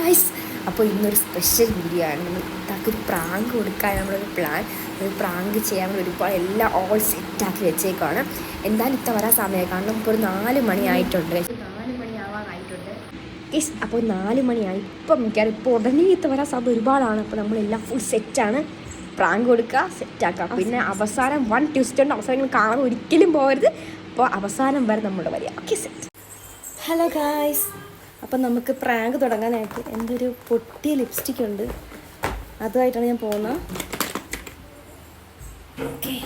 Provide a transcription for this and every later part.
Guys, അപ്പോൾ ഇന്നൊരു special video ആണ്. നമ്മൾ ഇതാക്കൊരു പ്രാങ്ക് കൊടുക്കാൻ നമ്മളൊരു പ്ലാൻ, ഒരു പ്രാങ്ക് ചെയ്യാൻ ഒരുപാട് എല്ലാം ഓൾ സെറ്റാക്കി വെച്ചേക്കാണ്. എന്തായാലും ഇത്ത വരാൻ സമയം, കാരണം ഇപ്പോൾ ഒരു 4 മണി ആയിട്ടുണ്ട്. 4 മണിയാവാനായിട്ടുണ്ട് ഗൈസ്. അപ്പോൾ 4 മണിയായി. ഇപ്പം മിക്കവാറും ഇപ്പോൾ ഉടനെ ഇത്ത വരാൻ സമയം ഒരുപാടാണ്. അപ്പോൾ നമ്മളെല്ലാം ഫുൾ സെറ്റാണ്. പ്രാങ്ക് കൊടുക്കുക, സെറ്റാക്കുക. പിന്നെ അവസാനം 1 ട്വിസ്റ്റ് ഉണ്ട്. അവസാനം കാണാൻ ഒരിക്കലും പോകരുത്. അപ്പോൾ അവസാനം വരെ നമ്മൾ വരിക. Okay, set. ഹലോ ഗായ്സ്, അപ്പം നമുക്ക് പ്രാങ്ക് തുടങ്ങാനായിട്ട് എൻ്റെ ഒരു പൊട്ടിയ ലിപ്സ്റ്റിക് ഉണ്ട്, അതുമായിട്ടാണ് ഞാൻ പോകുന്നത്. ഓക്കെ,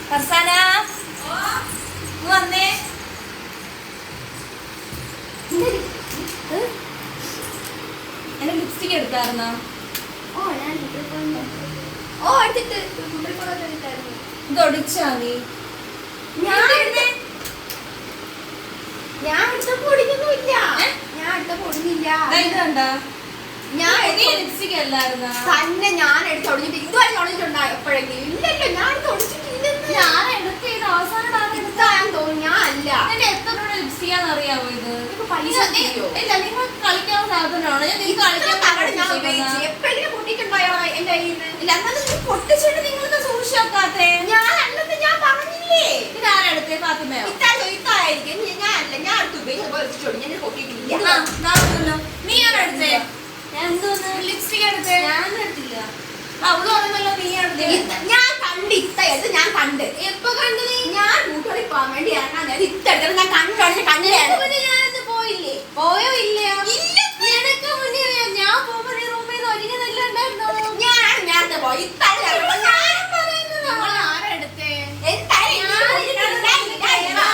ഫർസാന വന്നേ. എന്റെ ലിപ്സ്റ്റിക് എടുത്തായിരുന്നോ? എടുത്തിട്ട് ഇത് ഒടിച്ചാ നീ? ഞാൻ എടുത്തപ്പോ ഒടിഞ്ഞൊന്നുമില്ല. ഇതുണ്ടോ? ഞാൻ ലിപ്സ്റ്റിക് അല്ലായിരുന്നോ തന്നെ? ഞാൻ എടുത്ത് ഒടിഞ്ഞിട്ട് ഇതുവരെ ഒടിഞ്ഞിട്ടുണ്ടോ എപ്പോഴെങ്കിലും? ഇല്ലല്ലോ, ഞാൻ എടുത്ത് ഒടിച്ചിട്ടില്ല. ഞാൻ എടുത്ത് അവസാനം തോന്നുന്നു. ഞാൻ അല്ല. എത്ര രൂപ ലിപ്സ്റ്റിക്കാന്ന് അറിയാവോ ഇത്? പൈസ ഇല്ല, നിങ്ങൾ കളിക്കാവുന്ന സാധനമാണ്. എപ്പോഴെങ്കിലും പൊട്ടിട്ടുണ്ടായോ എന്റെ കയ്യിൽ നിന്ന്? ഇല്ല, എന്നാലും പൊട്ടിച്ചിട്ട് നിങ്ങൾക്ക് സൂക്ഷിച്ചു വെക്കാത്തെ? ഞാൻ അല്ലെന്ന് ഞാൻ പറഞ്ഞില്ലേ. ഇതാരെടുത്തേ? ഫാത്തിമയോ? ഇത്തായിരിക്കും. ഞാൻ അല്ല, ഞാൻ അടുത്ത് ഉപയോഗിച്ചോളൂ. ഞാൻ പൊട്ടിയിട്ടില്ല. നീ ആണ് എടുത്തേ? ലിപ്സ്റ്റിക് എടുത്തേ? ഞാൻ എടുത്തില്ല. അവള് പറഞ്ഞല്ലോ നീ എടുത്തേ. ഞാൻ കണ്ട് ഇത്തയത്, ഞാൻ കണ്ട്. എപ്പോ കണ്ടു നീ? ഞാൻ കൂട്ടുകാരി പോകാൻ വേണ്ടി ഇറങ്ങാൻ നേരം ഇത്തെടുത്തത് ഞാൻ കണ്ടു. കണ്ണിലാണ് ഞാനത് പോയില്ലേ? പോയോ ഇല്ലയോ? നിനക്ക് മുന്നേ ഞാൻ പോകുമ്പോ നീ റൂമിൽ നിന്ന് ഒരുങ്ങുന്നില്ല ഉണ്ടായിരുന്നോ? ഞാനാണ് നേരത്തെ പോയി. ആരെടുത്തേ?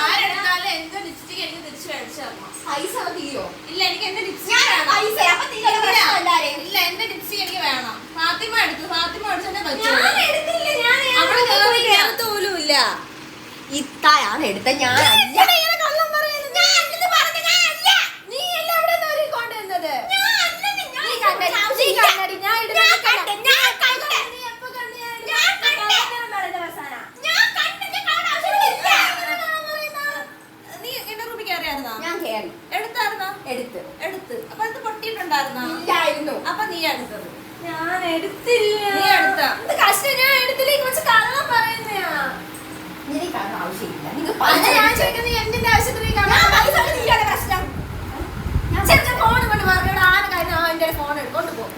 ആരെടുത്താലും എന്റെ ലിപ്സ്റ്റിക് എനിക്ക് തിരിച്ചു മേടിച്ചു തരണം. പൈസ തീയോ? ഇല്ല, എനിക്ക് എന്റെ ലിപ്സ്റ്റിക് ഇല്ല, എന്റെ ലിപ്സ്റ്റിക് എനിക്ക് വേണം. ഫാത്തിമ എടുത്തു. ഫാത്തിമ എടുത്തേ പോലുമില്ല. ഇത്തായാണ് എടുത്ത. ഞാൻ എടുത്ത്. അപ്പൊ അത് പൊട്ടിയിട്ടുണ്ടായിരുന്നോ? ഇല്ലായിരുന്നു. അപ്പൊ നീ എടുത്തത്? ഞാൻ എടുത്തില്ല. നീ എടുത്ത? കഷ്ടം, ഞാൻ എടുത്തില്ല. കുറച്ച് കള്ളം പറയുന്നയാ. ആവശ്യമില്ല. ഞാൻ ചോദിക്കുന്നത് എന്തിന്റെ ആവശ്യത്തിന് പ്രശ്നം? ഫോൺ കൊണ്ട് പറഞ്ഞ ആന കാര്യം എന്റെ ഫോൺ എടുക്കൊണ്ട് പോകും.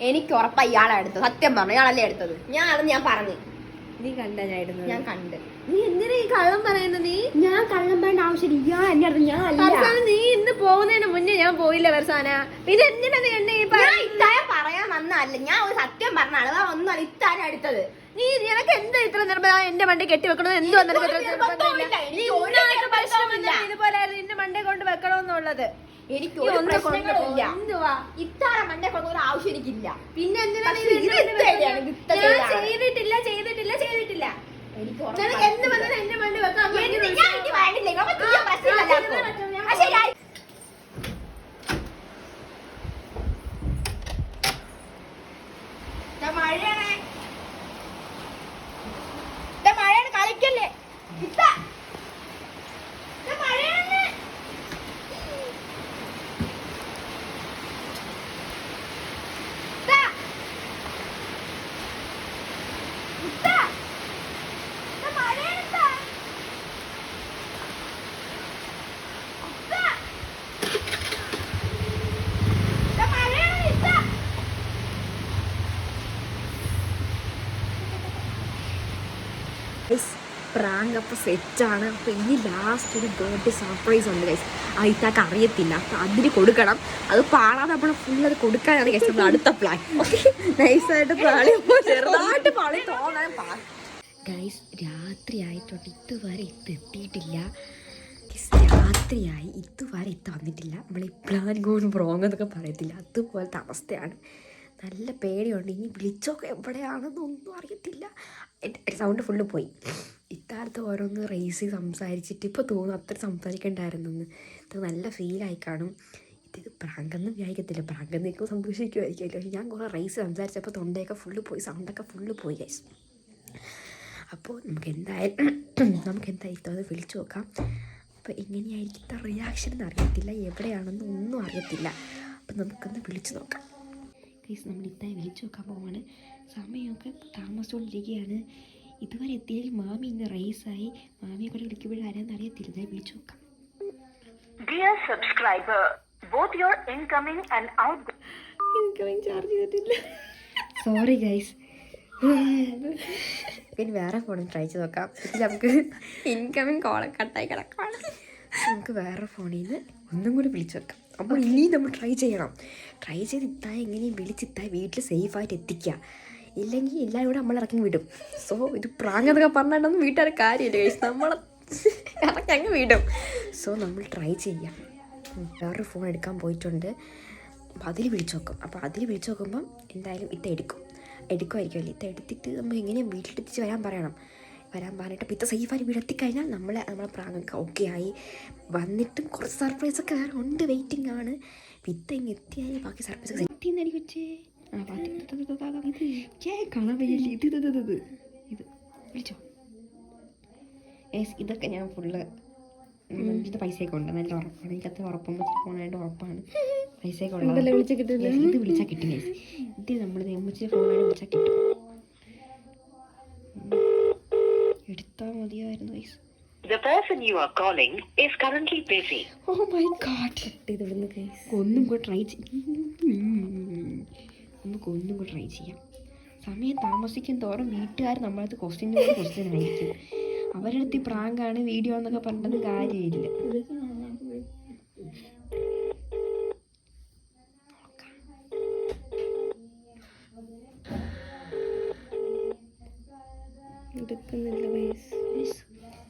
എനിക്ക് ഉറപ്പാ ഇയാളെ എടുത്തത്. സത്യം പറഞ്ഞു, ഇയാളല്ലേ എടുത്തത്. ഞാനെന്ന് ഞാൻ പറഞ്ഞു. നീ കണ്ട? ഞാൻ കണ്ട്. നീ എന്തിനാ ഈ കള്ളം പറയുന്നത്? നീ ഞാൻ കള്ളം പറയേണ്ട ആവശ്യമില്ല. ഇയാൾ എന്നെ അടുത്ത്. ഞാൻ അല്ല. നീ ഇന്ന് പോകുന്നതിന് മുന്നേ ഞാൻ പോയില്ല ഫർസാന. പിന്നെ എന്തിനാ നീ എന്നെ ഇത്തായ പറയാൻ വന്നല്ല. ഞാൻ ഒരു സത്യം പറഞ്ഞാണ്. ഒന്നല്ല ഇത്താന എടുത്തത്. നീ നിനക്ക് എന്താ ഇത്ര നിർബന്ധം? എന്റെ മണ്ടേ കെട്ടി വെക്കണോ? എന്തുവാ നിനക്ക് ഇതുപോലെ നിന്റെ മണ്ടേ കൊണ്ട് വെക്കണോന്നുള്ളത്? എനിക്ക് പ്രശ്നങ്ങളില്ല. ഇത്താര മണ്ടേ കൊണ്ട് ഒരു ആവശ്യം എനിക്കില്ല. പിന്നെ എന്തിനാ ചെയ്തിട്ടില്ല. എന്ത് വന്നാലും എന്റെ മണ്ടേ വെക്കാം. മഴയാണ്, കളിക്കല്ലേ. പ്രാങ്ക് അപ്പോൾ സെറ്റാണ്. അപ്പോൾ ഇനി ലാസ്റ്റ് ഒരു ബർത്ത്ഡേ സർപ്രൈസ് ഉണ്ട് ഗൈസ്. ഇത്താക്ക് അറിയത്തില്ല. അപ്പോൾ അതിന് കൊടുക്കണം. അത് പാടാതെ നമ്മൾ ഫുൾ അത് കൊടുക്കാനാണ് ഗൈസ് നമ്മൾ അടുത്ത പ്ലാൻ. ഓക്കെ, നൈസായിട്ട് പാളി ചെറുതായിട്ട് പാളി തോന്നാൻ ഗൈസ് രാത്രി ആയിട്ടുണ്ട്, ഇതുവരെ എത്തിയിട്ടില്ല. രാത്രിയായി ഇതുവരെ വന്നിട്ടില്ല. നമ്മൾ ഈ പ്ലാൻ ഗോൺ ബ്രോങ് എന്നൊക്കെ പറയത്തില്ല, അതുപോലത്തെ അവസ്ഥയാണ്. നല്ല പേടിയുണ്ട്. ഇനി വിളിച്ചൊക്കെ എവിടെയാണെന്നൊന്നും അറിയത്തില്ല. എൻ്റെ സൗണ്ട് ഫുള്ള് പോയി. ഇത്താലത്ത് ഓരോന്ന് റേസ് ചെയ്ത് സംസാരിച്ചിട്ട് ഇപ്പോൾ തോന്നുന്നു അത്ര സംസാരിക്കണ്ടായിരുന്നെന്ന്. ഇത് നല്ല ഫീലായി കാണും. ഇത് പ്രാങ്കെന്ന് വിചാരിക്കത്തില്ല, പ്രാങ്കെന്ന് നിൽക്കുമ്പോൾ സന്തോഷിക്കുമായിരിക്കുമല്ലോ. പക്ഷേ ഞാൻ കുറേ റേസ് സംസാരിച്ചപ്പോൾ തൊണ്ടയൊക്കെ ഫുള്ള് പോയി, സൗണ്ടൊക്കെ ഫുള്ള് പോയി ഗൈസ്. അപ്പോൾ നമുക്ക് എന്തായാലും ഇത്തവണ വിളിച്ചു നോക്കാം. അപ്പോൾ എങ്ങനെയായിരിക്കും ഇത്ര റിയാക്ഷൻ എന്ന് അറിയത്തില്ല, എവിടെയാണെന്ന് ഒന്നും അറിയത്തില്ല. അപ്പം നമുക്കൊന്ന് വിളിച്ചു നോക്കാം ഗൈസ്. നമ്മൾ ഇത്തായി വിളിച്ചു നോക്കാൻ പോവാണ്. സമയമൊക്കെ താമസിച്ചുകൊണ്ടിരിക്കുകയാണ്. ഇതുവരെ എത്തിയെങ്കിൽ മാമി ഇന്ന് റേസായി. മാമിയെ കൂടെ വിളിക്കുമ്പോഴും ആരാന്ന് അറിയത്തില്ല. ഇതായി വിളിച്ചു നോക്കാം. Dear subscriber, both your incoming and incoming charge ചെയ്തിട്ടില്ല. Sorry guys. ഇനി വേറെ ഫോണിൽ ട്രൈ ചെയ്ത് നോക്കാം. നമുക്ക് ഇൻകമിങ് കോൾ കട്ടായി കിടക്കാണ്. നമുക്ക് വേറെ ഫോണിൽ നിന്ന് ഒന്നും കൂടി വിളിച്ചു വെക്കാം. അപ്പോൾ ഇനിയും നമ്മൾ ട്രൈ ചെയ്ത് ഇത്തായി എങ്ങനെയും വിളിച്ചിത്തായി വീട്ടിൽ സേഫായിട്ട് എത്തിക്കുക. ഇല്ലെങ്കിൽ എല്ലാവരും കൂടെ നമ്മൾ ഇറക്കി വിടും. സോ ഇത് പ്രാങ്ക് എന്നൊക്കെ പറഞ്ഞിട്ടൊന്നും വീട്ടുകാരെ കാര്യമില്ല ഗൈസ്, നമ്മളെ ഇറക്കി അങ്ങ് വിടും. സോ നമ്മൾ ട്രൈ ചെയ്യാം. വേറൊരു ഫോൺ എടുക്കാൻ പോയിട്ടുണ്ട്. അപ്പോൾ അതിൽ വിളിച്ചു നോക്കും. അപ്പോൾ അതിൽ വിളിച്ചു നോക്കുമ്പം എന്തായാലും എടുക്കുമായിരിക്കുമല്ലോ. എടുത്തിട്ട് നമ്മൾ എങ്ങനെയും വീട്ടിലെത്തിച്ച് വരാൻ പറഞ്ഞിട്ട് അപ്പോൾ സേഫായി വീടെത്തിക്കഴിഞ്ഞാൽ നമ്മളെ പ്രാങ്കൊക്കെ ഓക്കെ ആയി. വന്നിട്ടും കുറച്ച് സർപ്രൈസൊക്കെ വേറെ ഉണ്ട്, വെയിറ്റിംഗ് ആണ്. ഇങ്ങ് എത്തിയാൽ ബാക്കി സർപ്രൈസൊക്കെ എത്തിയെന്നായിരിക്കും വെച്ചേ. കാണാൻ വയ്യല്ലേ. ഇത് വിളിച്ചോ. ഇതൊക്കെ ഞാൻ ഫുള്ള് ഇതിൻ്റെ പൈസയൊക്കെ ഉണ്ട്, നല്ല ഉറപ്പാണ്. എനിക്കത്ര ഉറപ്പം ഫോണായിട്ട് ഉറപ്പാണ്. പൈസയൊക്കെ ഉള്ളത് ഇത് വിളിച്ചാൽ കിട്ടും ഗൈസ്. ഇത് നമ്മൾ എമ്മച്ചിൻ്റെ ഫോണായിട്ട് വിളിച്ചാൽ കിട്ടും. എടുത്താൽ മതിയായിരുന്നു guys. the person you are calling is currently busy. Oh my god. ഇതിവിടുന്ന് ഗൈസ് ഒന്നും കൂടെ ട്രൈ ചെയ്യാം. സമയം താമസിക്കും തോറും വീട്ടുകാർ നമ്മളടുത്ത് ക്വസ്റ്റ്യൻ ആയിരിക്കും. അവരുടെ അടുത്ത് പ്രാങ്കാണ് വീഡിയോ എന്നൊക്കെ പറഞ്ഞത് കാര്യമില്ല.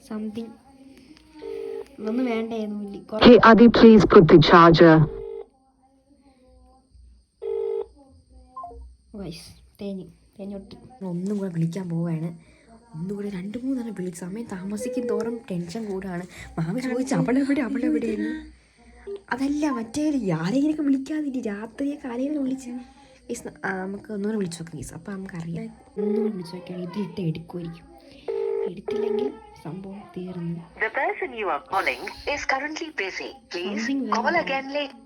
സംതിങ് ഒന്നും വേണ്ടായിരുന്നു. Hey Adi, please put the charger. തേഞ്ഞൊട്ടി. ഒന്നും കൂടെ വിളിക്കാൻ പോവുകയാണ്. ഒന്നുകൂടെ 2-3 വിളിച്ച് സമയം താമസിക്കും തോറും ടെൻഷൻ കൂടാണ്. മാമി ചോദിച്ചു അവളെവിടെയെന്ന്. അതല്ല മറ്റേ ആരെങ്കിലൊക്കെ വിളിക്കാതില്ല, രാത്രിയൊക്കെ ആരെങ്കിലും വിളിച്ച് ഗീസ്. നമുക്ക് ഒന്നുകൂടെ വിളിച്ചു നോക്കാം ഗീസ്. അപ്പോൾ നമുക്കറിയാം. ഒന്നുകൂടെ വിളിച്ചു നോക്കിയാൽ ഇതിട്ട് എടുക്കുമായിരിക്കും. എടുത്തില്ലെങ്കിൽ സംഭവം തീർന്നു. The person you are calling is currently busy. Please call again later.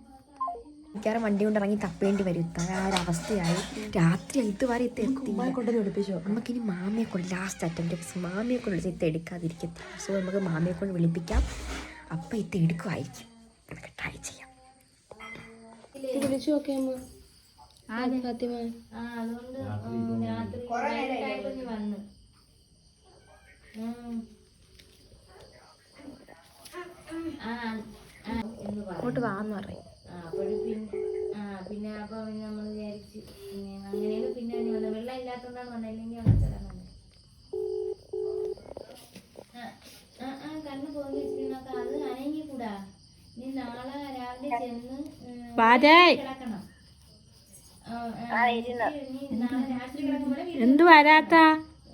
മിക്കവാറും വണ്ടി കൊണ്ട് ഇറങ്ങി തപ്പേണ്ടി വരും. ആ ഒരു അവസ്ഥയായി. രാത്രി ഇതുവരെ എടുപ്പിച്ചോ. നമുക്കിനി മാമിയെ കൊണ്ട് ലാസ്റ്റ് അറ്റംപ്റ്റ് മാമിയെ കൊണ്ട് വിളിച്ച് എടുക്കാതിരിക്കത്തില്ല. സോ നമുക്ക് മാമിയെ കൊണ്ട് വിളിപ്പിക്കാം. അപ്പം എടുക്കുമായിരിക്കും. നമുക്ക് ട്രൈ ചെയ്യാം. വിളിച്ചു നോക്കിയമ്മ. അതുകൊണ്ട് വന്ന് അങ്ങോട്ട് വാന്ന് പറയും. പിന്നെ അപ്പൊ നമ്മൾ വിചാരിച്ച് അങ്ങനെയാണ്. പിന്നെ വെള്ളം ഇല്ലാത്തോണ്ടാണ് വന്നത്, ഇല്ലെങ്കിൽ അവിടെ തരാൻ കണ്ണു പോയി വെച്ചിട്ടുണ്ടാക്ക. അത് അനങ്ങി കൂടാ. ഇനി നാളെ രാവിലെ ചെന്ന് കിടക്കണം. നാളെ രാത്രി കിടക്കുമ്പോൾ എന്ത് വരാത്ത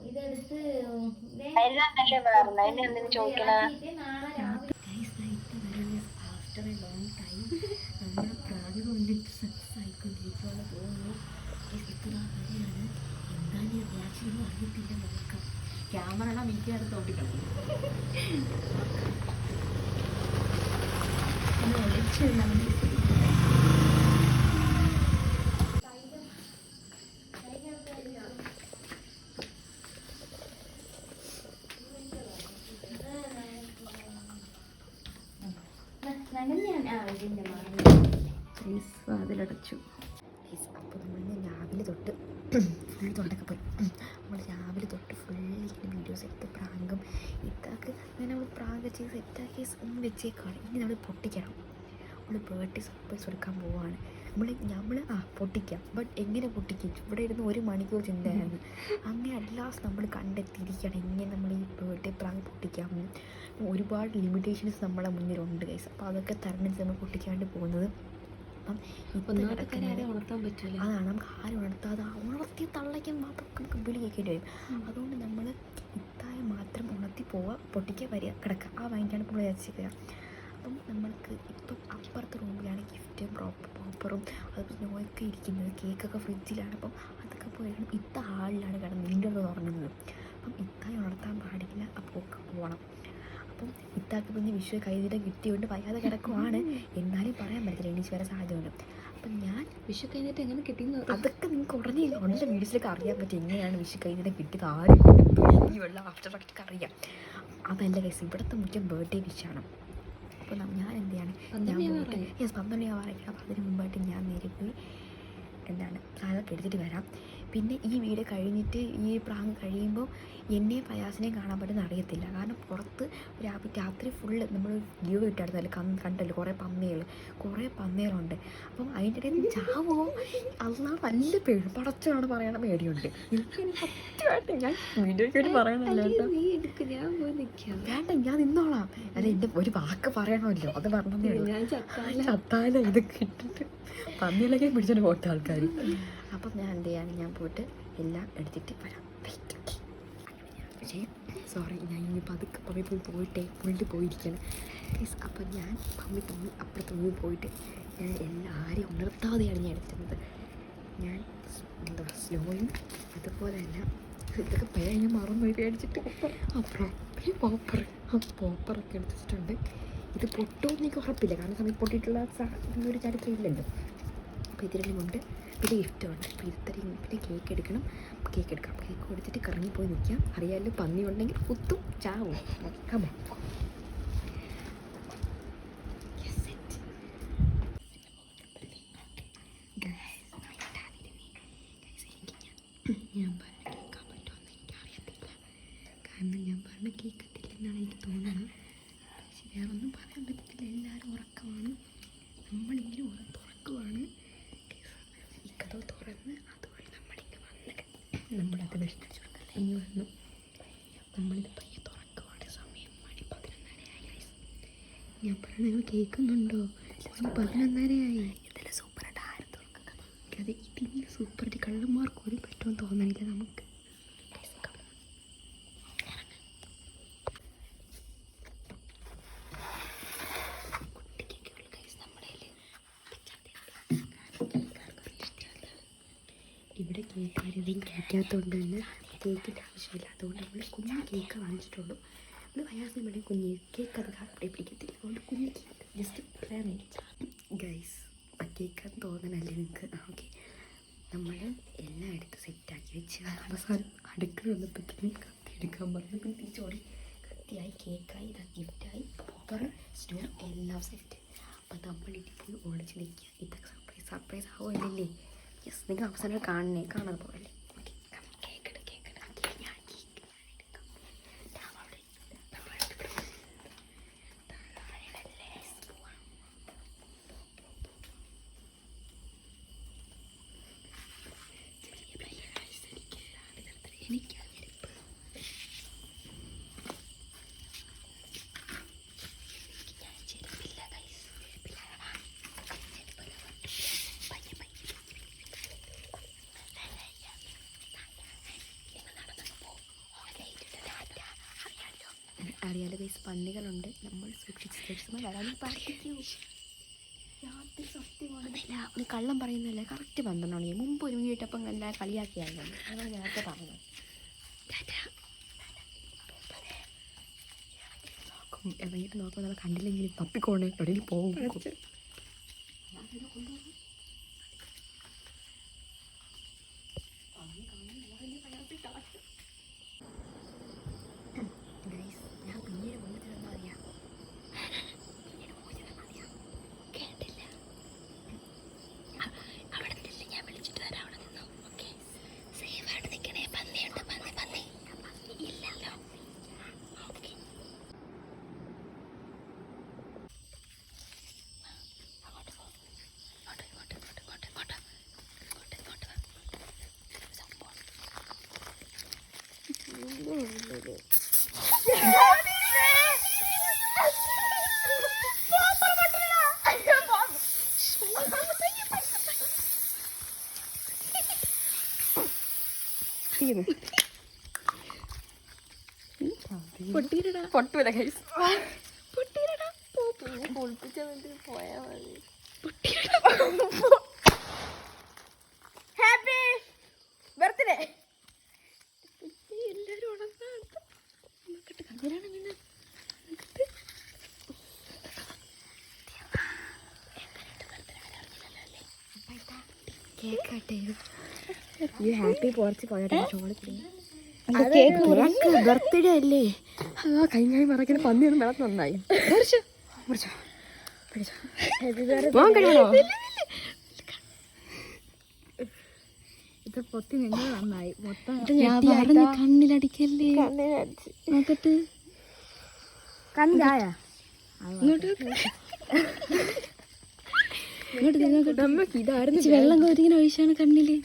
ഇതെടുത്ത് ക്യാമറ മിക്കടുത്ത് ഓട്ടിക്കണം. അതിലടച്ചു. അപ്പോൾ നമ്മൾ രാവിലെ തൊട്ട് ഫുൾ തൊണ്ടൊക്കെ പോയി. നമ്മൾ രാവിലെ തൊട്ട് ഫുൾ ഇങ്ങനെ വീഡിയോസ് എടുത്ത് പ്രാങ്കും ഇതൊക്കെ അങ്ങനെ നമ്മൾ പ്രാങ്ക് ചെയ്ത് സെറ്റാക്കി ഒന്ന് വെച്ചേക്കാണ്. ഇനി നമ്മൾ പൊട്ടിക്കണം. നമ്മൾ ബർത്ത്ഡേ സർപ്രൈസ് കൊടുക്കാൻ പോവുകയാണ്. നമ്മൾ പൊട്ടിക്കാം, ബട്ട് എങ്ങനെ പൊട്ടിക്കും? ഇവിടെ ഇരുന്ന് 1 മണിക്കൂർ ചിന്തയായിരുന്നു. അങ്ങനെ അറ്റ്ലാസ്റ്റ് നമ്മൾ കണ്ടെത്തിയിരിക്കുകയാണ് എങ്ങനെ നമ്മൾ ഈ ബർത്ത്ഡേ പ്രാങ്ക് പൊട്ടിക്കാമെന്ന്. ഒരുപാട് ലിമിറ്റേഷൻസ് നമ്മളെ മുന്നിലുണ്ട് ഗൈസ്. അപ്പോൾ അതൊക്കെ തരണം നമ്മൾ പൊട്ടിക്കാണ്ട് പോകുന്നത്. അപ്പം ഇപ്പം ഉണർത്താൻ പറ്റില്ല. അതാണ്, നമുക്ക് ആരും ഉണർത്താതെ ഉണർത്തിയ തള്ളയ്ക്കാൻ മാത്രം നമുക്ക് വിളി കേൾക്കേണ്ടി വരും. അതുകൊണ്ട് നമ്മൾ ഇത്തായ മാത്രം ഉണർത്തി പോവുക, പൊട്ടിക്കുക, വരിക, കിടക്കുക. ആ മൈൻഡാണ് ഇപ്പോൾ വിചാരിച്ചിരിക്കുക. അപ്പം നമ്മൾക്ക് ഇപ്പം അപ്പുറത്തെ റൂമിലാണ് ഗിഫ്റ്റും പ്രോപ്പറും അതുപോലെ നോയൊക്കെ ഇരിക്കുന്നത്. കേക്കൊക്കെ ഫ്രിഡ്ജിലാണ്. അപ്പം അതൊക്കെ പോയിരുന്നു. ഇത്ത ഹാളിലാണ് കിടന്ന് നിൻ്റെ അടുത്ത് ഉറങ്ങുന്നത്. അപ്പം ഇത്തായി ഉണർത്താൻ പാടില്ല. അപ്പോൾ ഒക്കെ പോകണം. അപ്പം ഇത്താക്ക് പിന്നെ വിഷു കൈതീരം കിട്ടിയോണ്ട് വയ്യാതെ കിടക്കുവാണ്. എന്നാലും പറയാൻ പറ്റില്ല, എണീച്ച് വരാൻ സാധ്യതയുണ്ട്. അപ്പം ഞാൻ വിഷു കഴിഞ്ഞിട്ട് എങ്ങനെ കിട്ടിയെന്ന് അതൊക്കെ നിങ്ങൾക്ക് ഉടനെ ഉള്ള വീഡിയോസിലൊക്കെ അറിയാൻ പറ്റും എങ്ങനെയാണ് വിഷു കൈതീരം കിട്ടിയത്, ആരും കൊടുത്തു, ഈ വെള്ള ആഫ്റ്റർ എഫക്റ്റൊക്കെ അറിയാം. അതല്ല ഗൈസ്, ഇവിടുത്തെ മുഖ്യം ബർത്ത്ഡേ വിഷാണ്. അപ്പോൾ ഞാൻ എന്ത് ചെയ്യാണ്, ഞാൻ പോയിട്ട് 12 ആവാറായിരിക്കും. അപ്പോൾ അതിന് മുമ്പായിട്ട് ഞാൻ നേരെ പോയി സാധനമൊക്കെ എടുത്തിട്ട് വരാം. പിന്നെ ഈ വീഡിയോ കഴിഞ്ഞിട്ട് ഈ പ്രാങ്ക് കഴിയുമ്പോൾ എന്നെയും ഫയാസിനെയും കാണാൻ പറ്റുന്ന അറിയത്തില്ല. കാരണം പുറത്ത് രാത്രി ഫുള്ള് നമ്മൾ ലീവ് ഇട്ടായിരുന്നല്ലോ, കണ്ടല്ലോ കുറേ പന്നേറുണ്ട്. അപ്പം അതിൻ്റെ ഇടയിൽ ചാവോ അല്ലാ നല്ല പേടി പടച്ചാണ് പറയണ പേടിയുണ്ട്. എനിക്ക് സത്യമായിട്ട് ഞാൻ വീഡിയോയ്ക്ക് വേണ്ടി പറയണല്ലോ വേണ്ട, ഞാൻ നിന്നോളാം. അല്ല എൻ്റെ ഒരു വാക്ക് പറയണമല്ലോ, അത് പറഞ്ഞതേ ഉള്ളൂ. ചത്താല ഇതൊക്കെ ഇട്ടിട്ട് പന്നിയിലൊക്കെ പിടിച്ചോണ്ട് പോട്ടെ ആൾക്കാർ. അപ്പം ഞാൻ എന്ത് ചെയ്യാണ്, ഞാൻ പോയിട്ട് എല്ലാം എടുത്തിട്ട് വരാം. പക്ഷേ സോറി, ഞാൻ ഇനി പതുക്കെ പോയിട്ട് പോയിരിക്കുകയാണ്. അപ്പം ഞാൻ അപ്പുറത്ത് മുമ്പിൽ പോയിട്ട് ഞാൻ എല്ലാവരെയും ഉണർത്താതെയാണ് ഞാൻ എടുത്തിരുന്നത്. ഞാൻ സ്ലോയും അതുപോലെ തന്നെ ഇതൊക്കെ പേര് ഞാൻ മറന്നുപോയി പേടിച്ചിട്ട് പോപ്പറൊക്കെ എടുത്തിട്ടുണ്ട്. ഇത് പൊട്ടുമെന്ന് എനിക്ക് ഉറപ്പില്ല, കാരണം സമയത്ത് പൊട്ടിയിട്ടുള്ള ഒരു ചരിത്രം ഇല്ലല്ലോ. അപ്പോൾ ഇതിലുമുണ്ട്, പിന്നെ ഗിഫ്റ്റുണ്ട്. അപ്പോൾ ഇത്രയും പിന്നെ കേക്ക് എടുക്കാം. കേക്ക് കൊടുത്തിട്ട് കറങ്ങിപ്പോയി നിൽക്കാം. അറിയാമല്ലോ, പന്നി ഉണ്ടെങ്കിൽ കുത്തും ചാവും. കമോ ഞാൻ പറഞ്ഞ കേൾക്കാൻ പറ്റുമെന്ന് എനിക്കറിയത്തില്ല. കാരണം ഞാൻ പറഞ്ഞ കേൾക്കത്തില്ലെന്നാണ് എനിക്ക് തോന്നുന്നത്. പക്ഷെ വേറെ ഒന്നും പറയാൻ പറ്റത്തില്ല, എല്ലാവരും ഉറക്കമാണ്. നമ്മളിങ്ങനെ തുറക്കുവാണ്. ഈ കഥ തുറന്ന് അതുവഴി നമ്മളത് വിഷ്ണിച്ചു കൊടുക്കല്ലേ. ഇനി വന്നു നമ്മളിത് പയ്യെ തുറക്കുവാണ്. സമയം മണി 11:30 ഞാൻ പറഞ്ഞ നിങ്ങൾ കേൾക്കുന്നുണ്ടോ? 11:30 ഇതെല്ലാം സൂപ്പറായിട്ട് ആരും തുറക്കുന്നത്. അതെ, ഇതിന് സൂപ്പറായിട്ട് കള്ളന്മാർക്ക് ഒരു പറ്റുമെന്ന് തോന്നണില്ല നമുക്ക്. ഇവിടെ കേക്കാരും കഴിക്കാത്തതുകൊണ്ട് തന്നെ കേക്കിൻ്റെ ആവശ്യമില്ല. അതുകൊണ്ട് നമ്മൾ കുഞ്ഞ് കേക്ക് വാങ്ങിച്ചിട്ടുള്ളൂ. നമ്മൾ വയാസിന് വേണ്ടി കുഞ്ഞ് കേക്ക് അത് അവിടെ പിടിക്കത്തില്ല. അതുകൊണ്ട് കുഞ്ഞ് കേക്ക് ജസ്റ്റ് പ്ലാൻ ഗൈസ്. കേൾക്കാൻ തോന്നണല്ലേ നിങ്ങൾക്ക്? ഓക്കെ, നമ്മൾ എല്ലാം എടുത്ത് സെറ്റാക്കി വെച്ച് അവസാനം അടുക്കള വന്നപ്പോഴത്തേക്കും കത്തി എടുക്കാൻ പറഞ്ഞു. പിന്നെ തിരിച്ചോടി കത്തിയായി, കേക്കായി, ഇതാ ഗിഫ്റ്റായി, പോപ്പർ, സ്നോ എല്ലാം സെറ്റ്. അപ്പോൾ നമ്മളിട്ട് പോയി ഓടിച്ച് നിൽക്കുക. ഇതൊക്കെ സർപ്രൈസ് ആവുമല്ലേ? യെസ്, നിങ്ങൾ അവസാനം കാണാതെ പോകല്ലേ. ഓക്കെ, കേക്ക് ഞാൻ അറിയാലോ ഗൈസ്, പന്നികളുണ്ട്. നമ്മൾ സൂക്ഷിച്ച് വരാനും പ്രാർത്ഥിക്കൂ. രാത്രി സത്യമാണ്, നീ കള്ളം പറയുന്നല്ലേ. കറക്റ്റ് 12 മണി മുമ്പ് ഒരു വീട്ടപ്പം എല്ലാം കളിയാക്കിയായിരുന്നു. അതാണ് നേരത്തെ പറഞ്ഞത്. ഇറങ്ങിയിട്ട് നോക്കുമ്പോൾ നമ്മൾ കണ്ടില്ലെങ്കിൽ തപ്പിക്കോണേ, എവിടെയും പോകും. പൊട്ടിയെന്ന് പൊട്ടൂല ഗൈസ്. Happy birthday. ഹാപ്പി കുറച്ച് ബർത്ത്ഡേ അല്ലേ? കൈകായി മറക്കുന്ന പന്നിയൊന്നും വെള്ളം നന്നായി. ഇത് പൊത്തി നിങ്ങൾ നന്നായി മൊത്തം കണ്ണിലടിക്കല്ലേ നോക്കട്ട് കണ്ടായ ഇതായിരുന്നു വെള്ളം കോരിങ്ങനെ ഒഴിച്ചാണ് കണ്ണില്.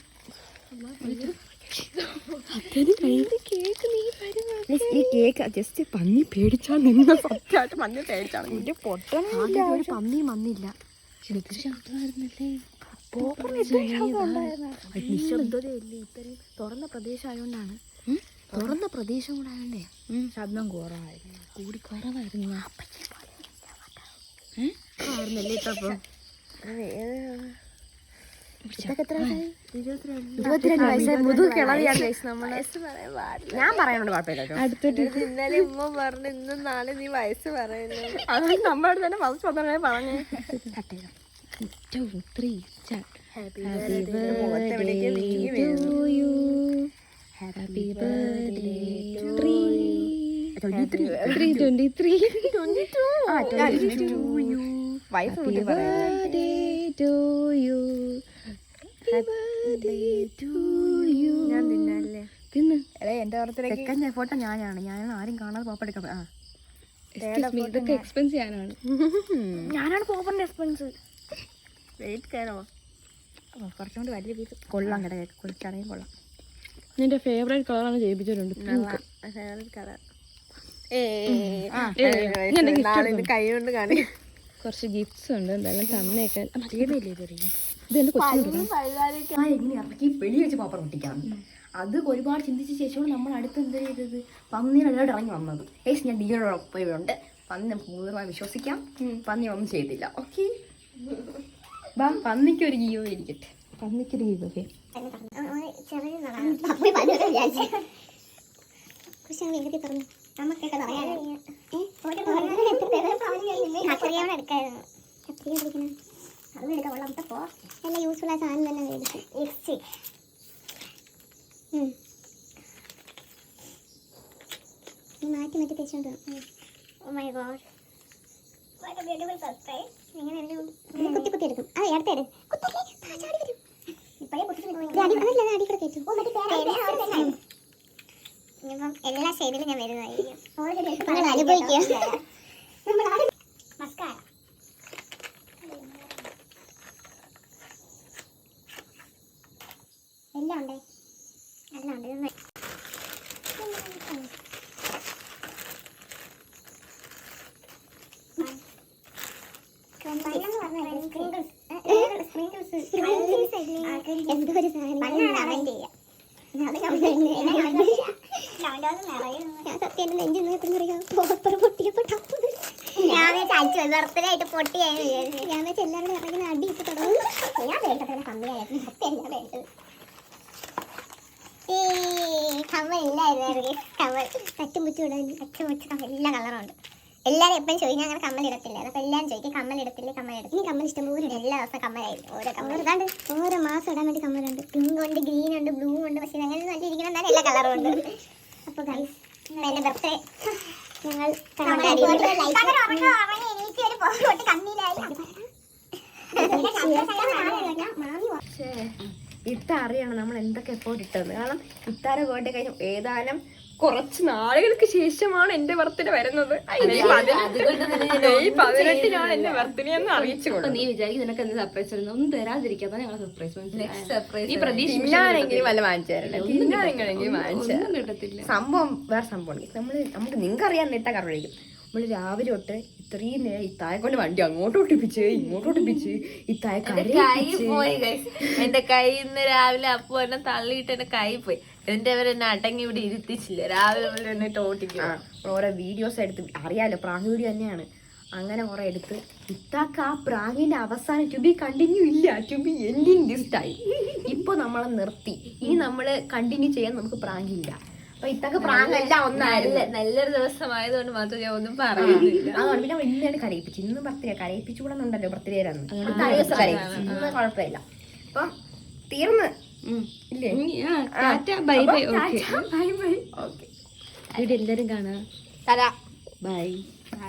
ഈ കേക്ക് ജസ്റ്റ് പന്നി പേടിച്ചാ നിന്ന് സത്യമായിട്ട് പന്നി പേടിച്ചാണ്. ഒരു പന്നി വന്നില്ല. നിശബ്ദതയല്ലേ ഇത്രയും തുറന്ന പ്രദേശമായോണ്ടാണ്. തുറന്ന പ്രദേശം കൂടെ ആയോണ്ടേ ശബ്ദം കുറവായിരുന്നു. കൂടി കുറവായിരുന്നു. ആയിരുന്നല്ലേ ഇപ്പൊ 22 വയസ്സായി മുതു കിളവിയാണ് നമ്മള്. ഞാൻ പറയാനോട് കുഴപ്പമില്ല. അടുത്തിട്ട് ഇന്നലെ ഉമ്മ പറഞ്ഞു ഇന്നും നാളെ നീ വയസ്സ് പറയുന്നു. അത് നമ്മളോട് തന്നെ ഫസ്റ്റ് വന്നേ പറഞ്ഞു. 2, 3 start. Happy Happy മുഖത്ത് എവിടേക്കോ നീങ്ങി birthday to വീഴുന്നു. you. Happy birthday to you. 23. വയസ്സ് Happy കൂട്ടി പറയാം. birthday to you. Happy birthday to you. ഞാൻ തിന്നല്ലേ തിന്ന്. എന്റെ ഓർത്തിലേക്ക് സെക്കൻഡ് ഫോട്ടോ ഞാനാണ് ആരും കാണാതെ പോപ്പെടുക്കാം. Excuse me, ഇതൊക്കെ എക്സ്പെൻസ് ചെയ്യാനാണ്. ഞാനാണ് പോപ്പറിന്റെ എക്സ്പെൻസ്. വെയിറ്റ് കയറോ കുറച്ചും കൂടി വലിയ പീസ് കൊള്ളാം. കേട്ടോ കുളിച്ചാണെങ്കിൽ കൊള്ളാം. നിന്റെ ഫേവറേറ്റ് കളറാണ് ജയിപ്പിച്ചിട്ടുണ്ട്. കളർ കൈ കൊണ്ട് കാണി കുറച്ച് ഗിഫ്റ്റ്സ് ഉണ്ട്. എന്തായാലും തന്നേക്കാൻ ഇതെന്റെ കൊച്ചു എങ്ങനെ ഇറക്കി വെളി വെച്ച് പോപ്പർ പൊട്ടിക്കാം. അത് ഒരുപാട് ചിന്തിച്ച ശേഷമാണ് നമ്മൾ അടുത്ത് എന്ത് ചെയ്തത് പന്നിയുടെ ഇറങ്ങി വന്നത്. ഏസ് ഞാൻ ഡിയോടൊപ്പമുണ്ട്. പന്നി നമുക്ക് പൂർണ്ണമായി വിശ്വസിക്കാം. പന്നി ഒന്നും ചെയ്തില്ല. ഓക്കെ പന്നിക്ക് ഒരു ഗീവോ ഇരിക്കട്ടെ. പന്നിക്കൊരു ഗീവ്. നല്ല യൂസ്ഫുൾ ആയ സാധനം തന്നെ മേടിച്ചു. മാറ്റി മാറ്റി തേച്ചോണ്ട് കുത്തി കുത്തി എടുക്കും. അതെ അടുത്തേട് ഇനിയിപ്പം എല്ലാ ഷെയ്ഡിലും ഞാൻ വരുന്നതായിരിക്കും. അനുഭവിക്കുക. മസ്കാര എല്ലാം ഉണ്ടേ. എല്ലാം ഉണ്ട്. എന്തോ ഒരു സാധനം സത്യം നെഞ്ചു നോക്കുന്നറിയാം. പോപ്പർ പൊട്ടിയപ്പോ ഞാൻ ചാച്ചു ബർത്ത്ഡേ ആയിട്ട് പൊട്ടിയായിരുന്നു വിചാരിച്ചു. ഞാൻ വെച്ച് എല്ലാവരും ഇറങ്ങുന്ന അടി ഇട്ട് തുടങ്ങും. ഞാൻ വേണ്ടത്ര കമ്മിയായിരുന്നു. സത്യമല്ല വേണ്ടത്. ഈ കമ്മൽ ഇല്ലായിരുന്നു. കമ്മൽ തച്ചുമുച്ചു ഇടാൻ തച്ചുമുച്ചു എല്ലാ കളറും ഉണ്ട്. എല്ലാവരും എപ്പോഴും ചോദിക്കും. ഞാൻ അങ്ങനെ കമ്മലിടത്തില്ല. അപ്പോൾ എല്ലാവരും ചോദിക്കും കമ്മലിടത്തില്ലേ കമ്മലിടത്തില്ല. ഈ കമ്മൽ ഇഷ്ടംപോലെ എല്ലാ ദിവസം കമ്മലായിരുന്നു. ഓരോ കമ്മൽ ഇതാണ്ട് ഓരോ മാസം ഇടാൻ വേണ്ടി കമ്മലുണ്ട്. പിങ്ക് ഉണ്ട്, ഗ്രീൻ ഉണ്ട്, ബ്ലൂ ഉണ്ട്. പക്ഷേ അങ്ങനെ നല്ല ഇരിക്കണം എന്നാലും എല്ലാ കളറും ഉണ്ട്. അപ്പോൾ ഗൈസ് എൻ്റെ ബർത്ത്ഡേ ഞങ്ങൾ ഇത്ത അറിയണം നമ്മൾ എന്തൊക്കെ എഫോർട്ട് ഇട്ടത്. കാരണം ഇത്താരെ ബർത്ത്ഡേ കഴിഞ്ഞ ഏതാനും കുറച്ച് നാളുകൾക്ക് ശേഷമാണ് എന്റെ ബർത്ത്ഡേ വരുന്നത്. മെയ് 18 എന്റെ ബർത്ത്ഡേ എന്ന് അറിയിച്ചു കൊടുക്കും. നീ വിചാരിക്കും നിനക്ക് എന്ത് സർപ്രൈസ് ഒന്നും തരാതിരിക്കാതെ ഞങ്ങൾ സർപ്രൈസ് ഈ പ്രതീക്ഷ വല്ല വാങ്ങിച്ചു തരണ്ടേ? വാങ്ങിച്ചു കിട്ടത്തില്ല. സംഭവം വേറെ സംഭവം. നമുക്ക് നിങ്ങൾക്ക് അറിയാൻ ഇട്ട കറിയിക്കും നമ്മൾ രാവിലെ തൊട്ട് ഇത്രയും നേരം ഇത്തായെ കൊണ്ട് വണ്ടി അങ്ങോട്ട് ഒട്ടിപ്പിച്ച് ഇങ്ങോട്ട് ഒട്ടിപ്പിച്ച് ഇത്തായെ കൈ പോയി guys. എന്റെ കയ്യിൽ നിന്ന് രാവിലെ അപ്പു എന്നെ തള്ളിയിട്ട് എന്റെ കൈ പോയി. എന്റെ അവരെന്നെ അടങ്ങി ഇവിടെ ഇരുത്തിച്ചില്ല. രാവിലെ മുതൽ എന്നെ ഓട്ടിക്കും. ഓരോ വീഡിയോസ് എടുത്ത് അറിയാലോ പ്രാങ്ക് വീഡിയോ തന്നെയാണ്. അങ്ങനെ കുറെ എടുത്ത് ഇത്താക്ക് ആ പ്രാങ്കിന്റെ അവസാനം ടു ബി കണ്ടിന്യൂ ഇല്ല, to be ending this time. ഇപ്പൊ നമ്മളെ നിർത്തി, ഇനി നമ്മള് കണ്ടിന്യൂ ചെയ്യാൻ നമുക്ക് പ്രാങ്ക് ഇല്ല. അപ്പൊ ഇത്താക്ക് പ്രാങ്ക് എല്ലാം ഒന്നായിരുന്നു. നല്ലൊരു ദിവസമായതുകൊണ്ട് മാത്രം ഞാൻ ഒന്നും പറയുന്നില്ല. അതുകൊണ്ട് പിന്നെ ഇന്നാണ് കരയിപ്പിച്ചു. ഇന്ന് ബർത്ത്ഡേ കരയിപ്പിച്ചുകൂടെന്നുണ്ടല്ലോ ബർത്ത്ഡേ ആയിരുന്നു. തലേദിവസം കരയിപ്പിച്ചു. ഇന്ന് കുഴപ്പമില്ല. അപ്പം തീർന്ന് ഇല്ലേ? Bye bye. Bye bye. Okay ഇവിടെ എല്ലാരും കാണാം. തരാ. ബൈ.